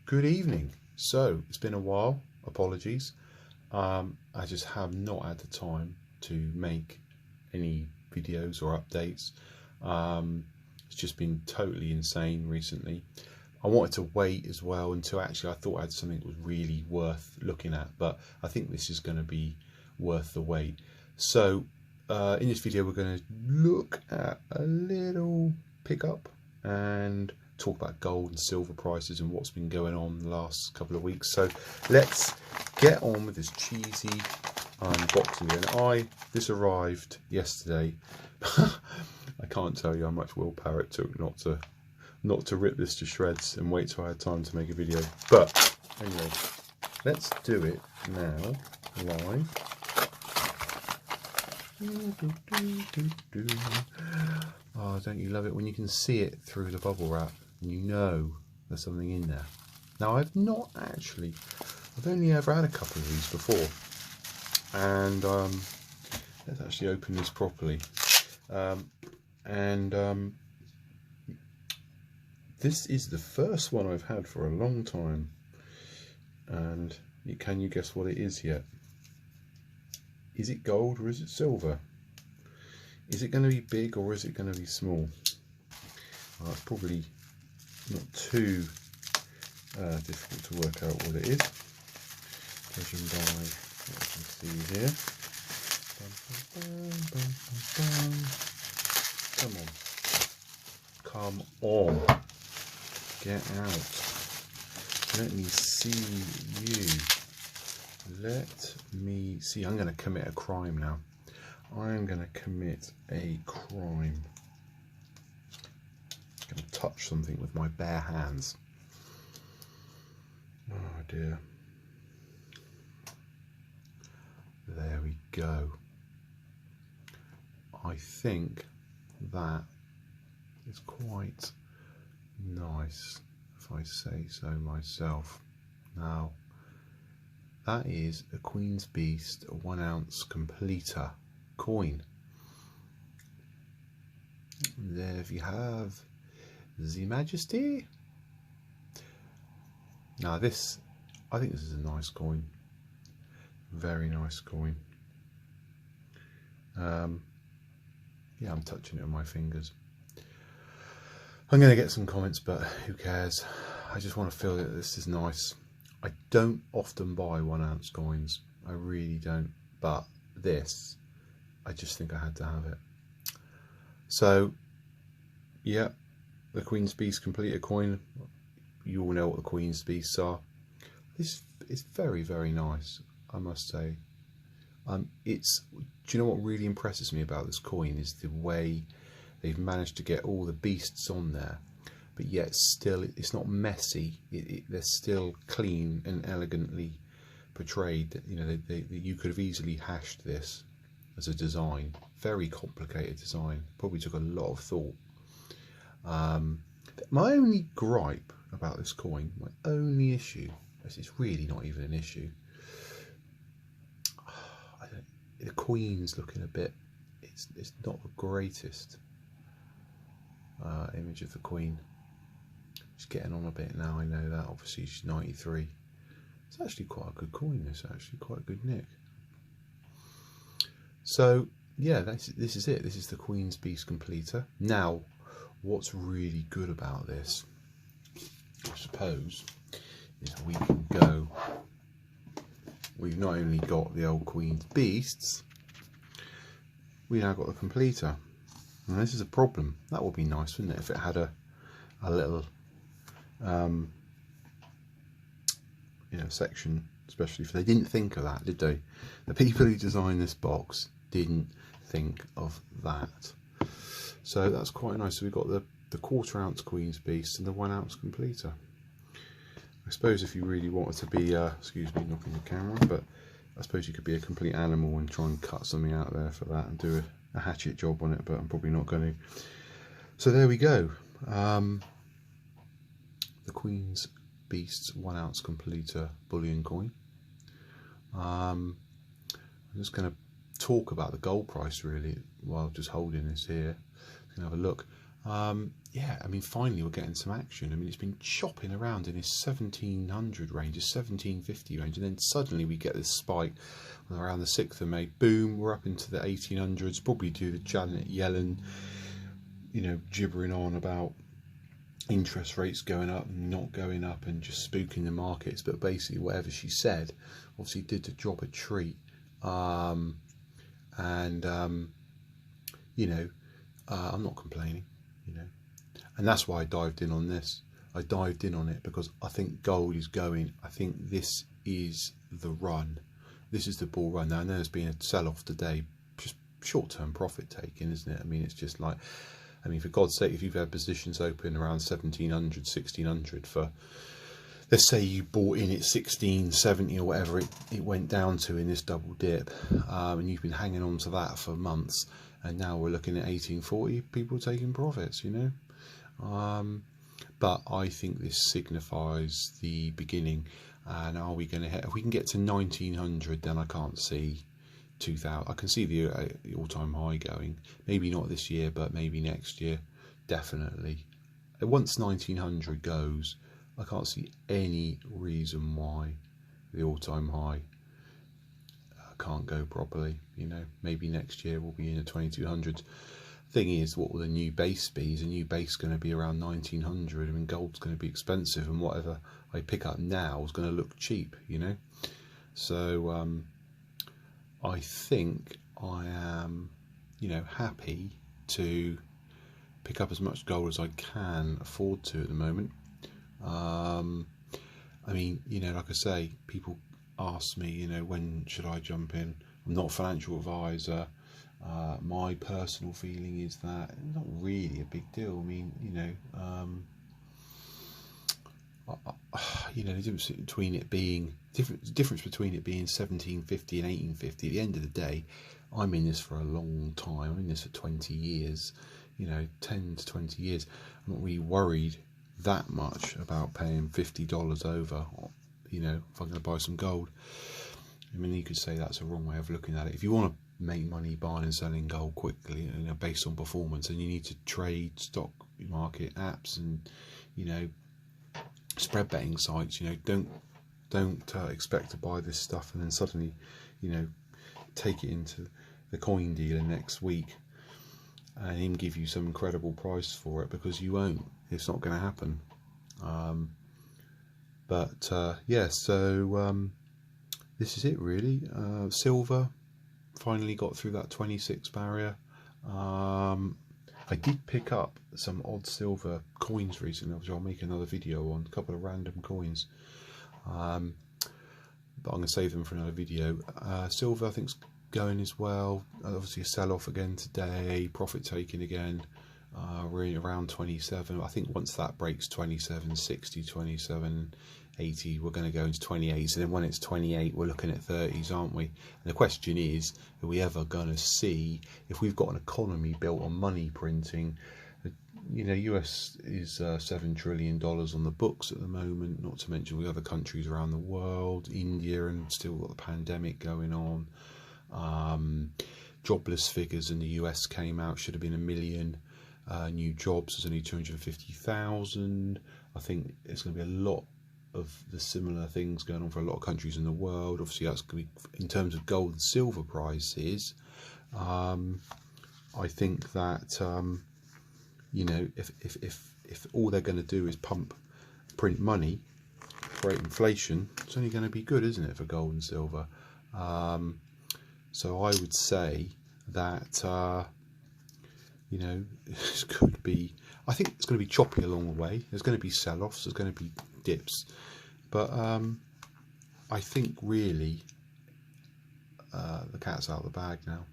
Good evening. So it's been a while, apologies. I just have not had the time to make any videos or updates. It's just been totally insane recently. I wanted to wait as well until actually I thought I had something that was really worth looking at, but I think this is going to be worth the wait. So in this video we're going to look at a little pickup and talk about gold and silver prices and what's been going on the last couple of weeks. So let's get on with this cheesy unboxing. And this arrived yesterday. I can't tell you how much willpower it took not to rip this to shreds and wait till I had time to make a video. But anyway, let's do it now live. Oh, don't you love it when you can see it through the bubble wrap and you know there's something in there. Now I've only ever had a couple of these before, and let's actually open this properly. This is the first one I've had for a long time, and can you guess what it is yet? Is it gold or is it silver? Is it going to be big or is it going to be small? Well, it's probably not too difficult to work out what it is, judging by what I can see here. Come on, get out. Let me see you. Let me see. I'm going to commit a crime now. I am going to commit a crime. I'm going to touch something with my bare hands. Oh dear. There we go. I think that is quite nice, if I say so myself. Now, that is a Queen's Beast 1 ounce completer coin. There you have the Majesty. Now I think this is a nice coin. Very nice coin. Yeah, I'm touching it with my fingers. I'm going to get some comments, but who cares? I just want to feel that this is nice. I don't often buy 1 ounce coins. I really don't. But this, I just think I had to have it. So, yeah, the Queen's Beast completer coin. You all know what the Queen's Beasts are. This is very, very nice, I must say. Do you know what really impresses me about this coin is the way they've managed to get all the beasts on there, but yet still it's not messy. They're still clean and elegantly portrayed. You know, you could have easily hashed this as a design. Very complicated design. Probably took a lot of thought. My only gripe about this coin, my only issue, it's really not even an issue. The Queen's looking a bit. It's not the greatest image of the Queen. She's getting on a bit now. I know that. Obviously, she's 93. It's actually quite a good coin. This actually quite a good nick. So yeah, this is it. This is the Queen's Beast completer. Now, what's really good about this, I suppose, is we can go. We've not only got the old Queen's Beasts, we now got the completer. And this is a problem. That would be nice, wouldn't it, if it had a little section, especially if they didn't think of that, did they? The people who designed this box didn't think of that. So that's quite nice. So we've got the 1/4 ounce Queen's Beast and the 1 ounce completer. I suppose if you really wanted to be, excuse me knocking the camera, but I suppose you could be a complete animal and try and cut something out there for that and do a hatchet job on it, but I'm probably not going to. So there we go. The Queen's Beast's 1 ounce completer bullion coin. I'm just going to talk about the gold price really while just holding this here. Going to have a look. Yeah, I mean, finally we're getting some action. I mean, it's been chopping around in this 1700 range, this 1750 range, and then suddenly we get this spike around the 6th of May. Boom, we're up into the 1800s, probably due to Janet Yellen, you know, gibbering on about interest rates going up and not going up and just spooking the markets. But basically whatever she said obviously did the job a treat. You know, I'm not complaining, you know, and that's why I dived in on this. I dived in on it because I think gold is going. I think this is the run. This is the bull run. Now I know there's been a sell-off today, just short-term profit taking, isn't it? I mean, it's just like, I mean, for God's sake, if you've had positions open around 1700, 1600 for, let's say you bought in at 1670 or whatever it went down to in this double dip, and you've been hanging on to that for months, and now we're looking at 1840, people taking profits, you know. But I think this signifies the beginning. And are we going to hit, if we can get to 1900, then I can't see 2000. I can see the all-time high going. Maybe not this year, but maybe next year, definitely. Once 1900 goes, I can't see any reason why the all-time high can't go properly. You know, maybe next year we'll be in the 2200s. Thing is, what will the new base be? Is a new base going to be around 1900? I mean, gold's going to be expensive, and whatever I pick up now is going to look cheap, you know. So I think I am, you know, happy to pick up as much gold as I can afford to at the moment. I mean, you know, like I say, people ask me, you know, when should I jump in? I'm not a financial advisor. My personal feeling is that it's not really a big deal. I mean, you know, you know, the difference between it being difference between it being 1750 and 1850. At the end of the day, I'm in this for a long time. I'm in this for 20 years. You know, 10 to 20 years. I'm not really worried that much about paying $50 over. You know, if I'm going to buy some gold. I mean, you could say that's a wrong way of looking at it. If you want to make money buying and selling gold quickly, you know, based on performance, and you need to trade stock market apps and, you know, spread betting sites, you know, don't expect to buy this stuff and then suddenly, you know, take it into the coin dealer next week and him give you some incredible price for it, because you won't. It's not going to happen. Yeah, so this is it really. Silver finally got through that 26 barrier. I did pick up some odd silver coins recently, which I'll make another video on, a couple of random coins, but I'm going to save them for another video. Silver I think's going as well. Obviously a sell-off again today, profit taking again. We're around 27. I think once that breaks 27.60, 27.80, we're going to go into 28s, and then when it's 28 we're looking at 30s, aren't we? And the question is, are we ever going to see, if we've got an economy built on money printing, you know, US is $7 trillion on the books at the moment, not to mention the other countries around the world, India, and still got the pandemic going on. Jobless figures in the US came out, should have been 1 million. New jobs, there's only 250,000. I think there's going to be a lot of the similar things going on for a lot of countries in the world. Obviously that's going to be, in terms of gold and silver prices, I think that you know, if all they're going to do is print money, create inflation, it's only going to be good, isn't it, for gold and silver? So I would say that you know, this could be, I think it's going to be choppy along the way. There's going to be sell-offs, there's going to be dips, but I think really the cat's out of the bag now.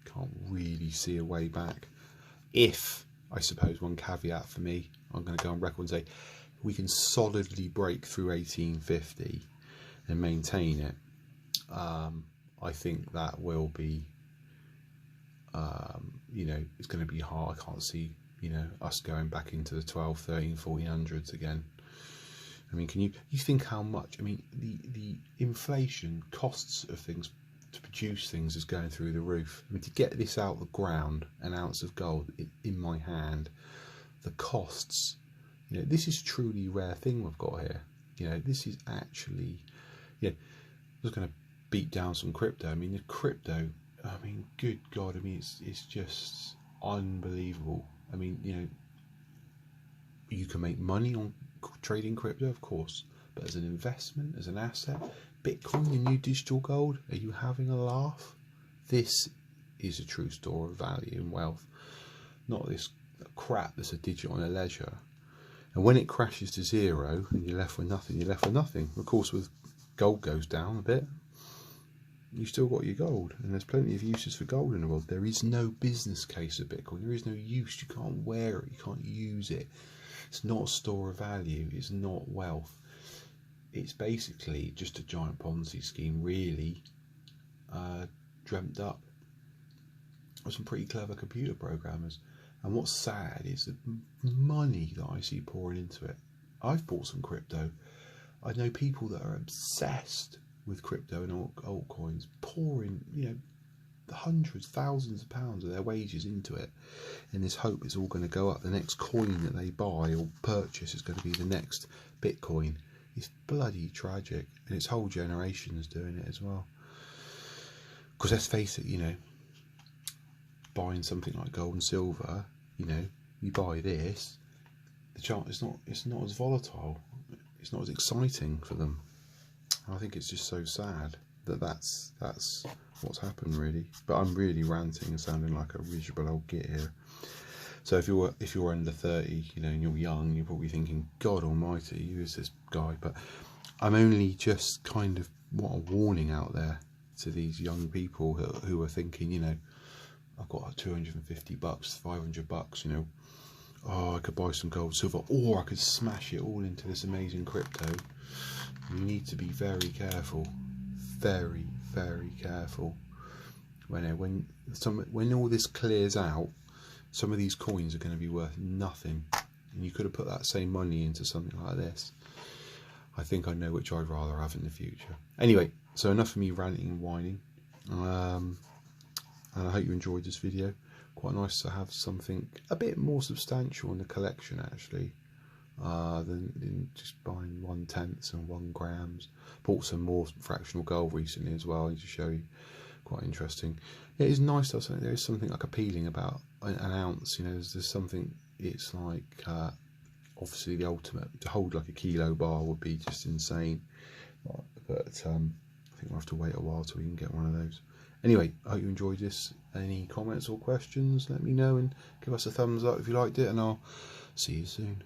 Can't really see a way back. If, I suppose, one caveat for me, I'm going to go on record and say, we can solidly break through 1850 and maintain it, I think that will be, you know, it's going to be hard. I can't see, you know, us going back into the 12, 13, 1400s again. I mean, can you think how much? I mean, the inflation costs of things to produce things is going through the roof. I mean, to get this out of the ground, an ounce of gold in my hand, the costs, you know, this is truly a rare thing we've got here. You know, this is actually, you know, I was going to beat down some crypto. I mean, the crypto, I mean, good God, I mean, it's just unbelievable. I mean, you know, you can make money on trading crypto, of course, but as an investment, as an asset, Bitcoin, the new digital gold, are you having a laugh? This is a true store of value and wealth, not this crap that's a digital and a ledger. And when it crashes to zero and you're left with nothing, you're left with nothing. Of course, with gold goes down a bit, you still got your gold, and there's plenty of uses for gold in the world. There is no business case of Bitcoin. There is no use. You can't wear it. You can't use it. It's not a store of value. It's not wealth. It's basically just a giant Ponzi scheme, really, dreamt up with some pretty clever computer programmers. And what's sad is the money that I see pouring into it. I've bought some crypto. I know people that are obsessed with crypto and altcoins, pouring, you know, hundreds, thousands of pounds of their wages into it in this hope it's all going to go up. The next coin that they buy or purchase is going to be the next Bitcoin. It's bloody tragic, and its whole generation is doing it as well. Because let's face it, you know, buying something like gold and silver, you know, you buy this, the chart it's not as volatile, it's not as exciting for them. I think it's just so sad that that's what's happened, really. But I'm really ranting and sounding like a miserable old git here. So if you're under 30, you know, and you're young, you're probably thinking, God Almighty, who is this guy? But I'm only just kind of what a warning out there to these young people who are thinking, you know, I've got $250, $500, you know, oh, I could buy some gold, silver, or I could smash it all into this amazing crypto. You need to be very careful, very, very careful. When all this clears out, some of these coins are going to be worth nothing, and you could have put that same money into something like this. I think I know which I'd rather have in the future. Anyway, so enough of me ranting and whining, and I hope you enjoyed this video. Quite nice to have something a bit more substantial in the collection, actually, than just buying 1/10 and 1 grams. Bought some more fractional gold recently as well, to show you. Quite interesting. Yeah, it's nice to have something. There is something like appealing about an ounce. You know, there's something. It's like obviously the ultimate. To hold like a kilo bar would be just insane. But I think we'll have to wait a while till we can get one of those. Anyway, I hope you enjoyed this. Any comments or questions, let me know, and give us a thumbs up if you liked it, and I'll see you soon.